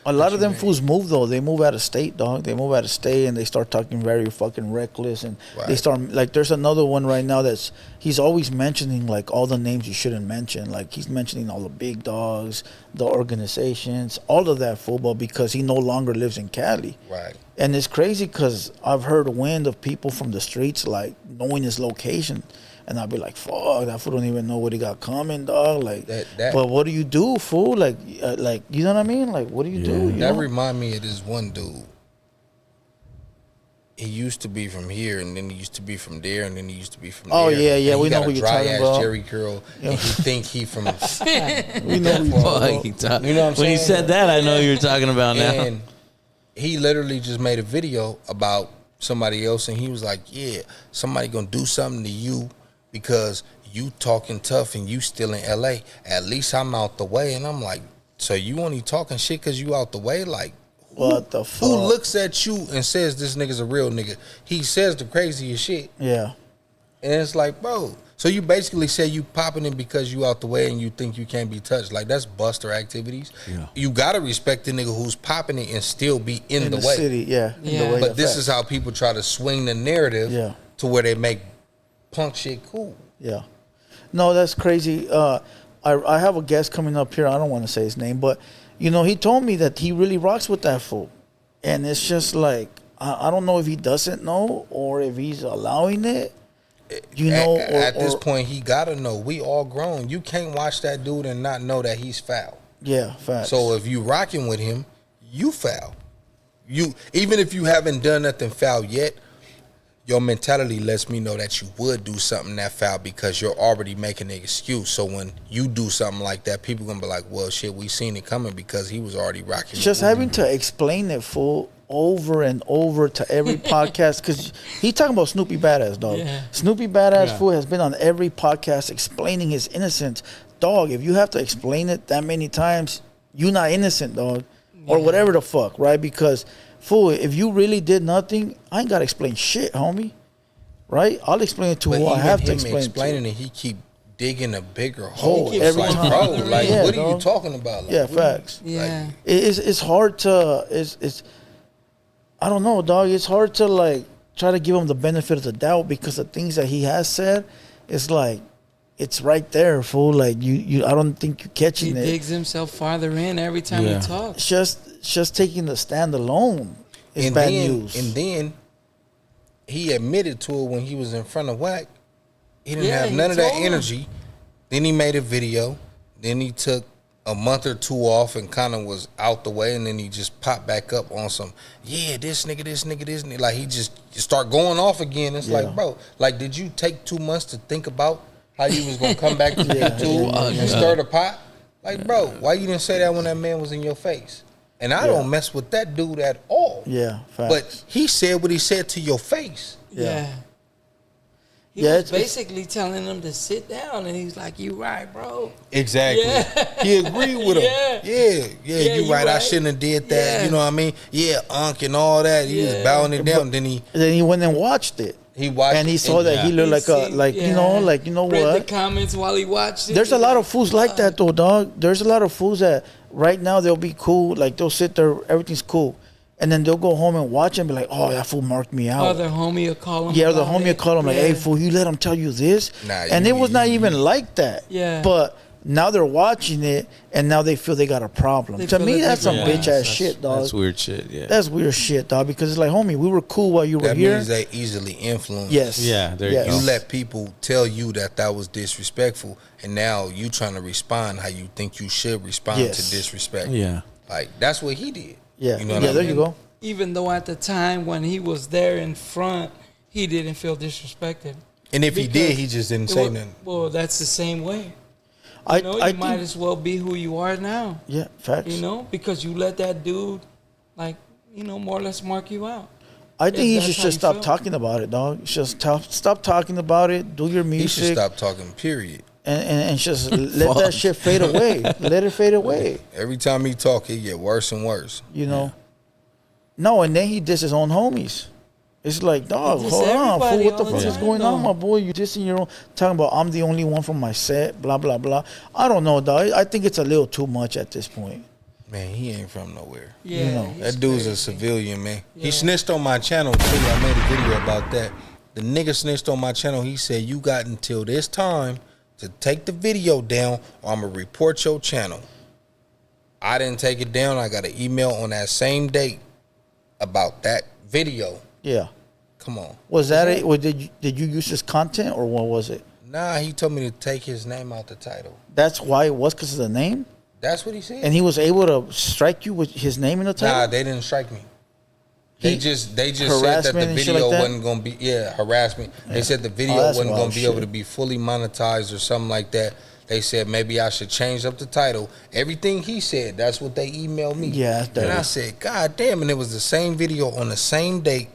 A lot of them fools move though. They move out of state, dog. They move out of state and they start talking very fucking reckless. And they start like, there's another one right now he's always mentioning like all the names you shouldn't mention. Like he's mentioning all the big dogs, the organizations, all of that football because he no longer lives in Cali. Right. And it's crazy because I've heard wind of people from the streets like knowing his location. And I'll be like, fuck, that fool don't even know what he got coming, dog. Like, but what do you do, fool? Like, you know what I mean? Like, what do you do? That remind me of this one dude. He used to be from here, and then he used to be from there, and then he used to be from there. Oh, yeah, we know who you're talking about. Jerry curl, and he think he from... we know who you're talking about. You know what I'm saying? When he said that, I know who you're talking about now. And he literally just made a video about somebody else, and he was like, yeah, somebody gonna do something to you because you talking tough and you still in LA. At least I'm out the way. And I'm like, so you only talking shit because you out the way? Like, what the fuck? Who looks at you and says this nigga's a real nigga? He says the craziest shit. Yeah. And it's like, bro, so you basically say you popping it because you out the way and you think you can't be touched. Like, that's buster activities. Yeah. You gotta respect the nigga who's popping it and still be in the way. City, yeah. In the way. But this is how people try to swing the narrative to where they make punk shit cool. Yeah. No, that's crazy. I have a guest coming up here. I don't want to say his name, but, you know, he told me that he really rocks with that fool. And it's just like, I don't know if he doesn't know or if he's allowing it. You know, at this point, he got to know. We all grown. You can't watch that dude and not know that he's foul. Yeah, facts. So if you rocking with him, you foul. Even if you haven't done nothing foul yet, your mentality lets me know that you would do something that foul because you're already making an excuse. So when you do something like that, people gonna be like, well, shit, we seen it coming because he was already rocking. Just having to explain it full over and over to every podcast because he talking about Snoopy Badass, dog. Yeah. Snoopy Badass fool has been on every podcast explaining his innocence. Dog, if you have to explain it that many times, you're not innocent, dog. Or whatever the fuck, right? Because fool, if you really did nothing, I ain't gotta explain shit, homie. Right? I'll explain it to who I have to explain explaining it. He keep digging a bigger hole every time. Bro, like, what are you talking about? Like, facts. Yeah. Like, it's hard to it's I don't know, dog. It's hard to like try to give him the benefit of the doubt because the things that he has said, it's like it's right there, fool. Like you I don't think you're catching it. He digs himself farther in every time he talks. Just taking the stand alone is bad news. And then he admitted to it when he was in front of Wack. He didn't have none of that energy. Then he made a video. Then he took a month or two off and kind of was out the way. And then he just popped back up on some, this nigga. Like, he just start going off again. It's like, bro, like, did you take 2 months to think about how you was going to come back to YouTube and stir the pot? Like, bro, why you didn't say that when that man was in your face? And I don't mess with that dude at all. Yeah, facts. But he said what he said to your face. Yeah. He was basically telling him to sit down, and he's like, "You right, bro." Exactly. Yeah. He agreed with him. Yeah, you right. I shouldn't have did that. Yeah. You know what I mean? Yeah, Unc and all that. He was bowing it down. Then he went and watched it. He watched and he saw that he looked you know Read what? The comments while he watched it. There's a lot of fools like that though, dog. There's a lot of fools that right now they'll be cool, like they'll sit there, everything's cool. And then they'll go home and watch and be like, oh, that fool marked me out. Or their homie will call him. Yeah, or the homie will call him like, hey, fool, you let him tell you this? And it was not even like that. Yeah. But now they're watching it, and now they feel they got a problem. To me, that's some bitch-ass shit, dog. That's weird shit, yeah. That's weird shit, dog, because it's like, homie, we were cool while you were here. That means they easily influence. Yes. Yeah, there you go. You let people tell you that was disrespectful, and now you trying to respond how you think you should respond to disrespect. Yeah. Like, that's what he did. Yeah. You know what I mean? There you go. Even though at the time when he was there in front, he didn't feel disrespected. And if he did, he just didn't say nothing. Well, that's the same way. You might as well be who you are now. Yeah, facts. You know, because you let that dude, like, more or less mark you out. I think he should just stop talking about it, dog. Just stop talking about it. Do your music. He should stop talking, period. And just let that shit fade away. Let it fade away. Every time he talk, it get worse and worse. You know? No, and then he dissed his own homies. It's like, dog, hold on, fool, what the fuck is going on, my boy? You dissing your own, talking about I'm the only one from my set, blah, blah, blah. I don't know, dog. I think it's a little too much at this point. Man, he ain't from nowhere. Yeah, You know, That dude's a civilian, man. Yeah. He snitched on my channel, too. I made a video about that. The nigga snitched on my channel. He said, you got until this time to take the video down or I'm going to report your channel. I didn't take it down. I got an email on that same date about that video. Yeah. Come on. Was that it? Or did you use his content or what was it? Nah, he told me to take his name out the title. That's why it was, because of the name? That's what he said. And he was able to strike you with his name in the title? Nah, they didn't strike me. They just said that the video wasn't gonna be harassment. Yeah. They said the video wasn't gonna be able to be fully monetized or something like that. They said maybe I should change up the title. Everything he said, that's what they emailed me. Yeah, and I said, God damn, and it was the same video on the same date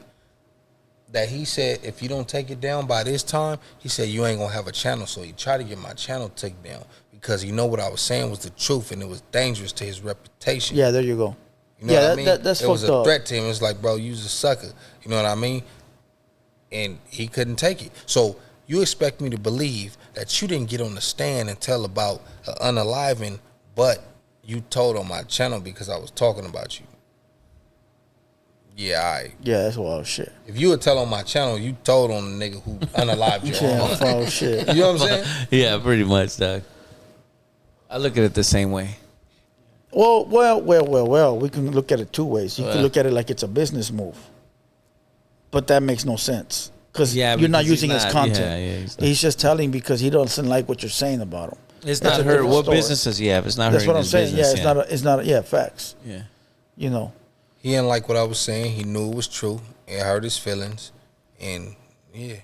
that he said, if you don't take it down by this time, he said you ain't gonna have a channel. So he tried to get my channel taken down because he know what I was saying was the truth and it was dangerous to his reputation. Yeah, there you go. You know what I mean? That's it was fucked a up. threat to him. It's like, bro, you's a sucker. You know what I mean? And he couldn't take it. So you expect me to believe that you didn't get on the stand and tell about unaliving, but you told on my channel because I was talking about you. Yeah, Yeah, that's wild shit. If you would tell on my channel, you told on the nigga who unalived you. Yeah, wild shit. You know what I'm saying? Yeah, pretty much, dog. I look at it the same way. Well. We can look at it two ways. You can look at it like it's a business move, but that makes no sense because you're not using his content. He's just telling because he doesn't like what you're saying about him. It's not hurt. What business does he have? It's not. That's what I'm saying. Business, it's not. Yeah, facts. Yeah. You know. He didn't like what I was saying. He knew it was true. It hurt his feelings, and yeah.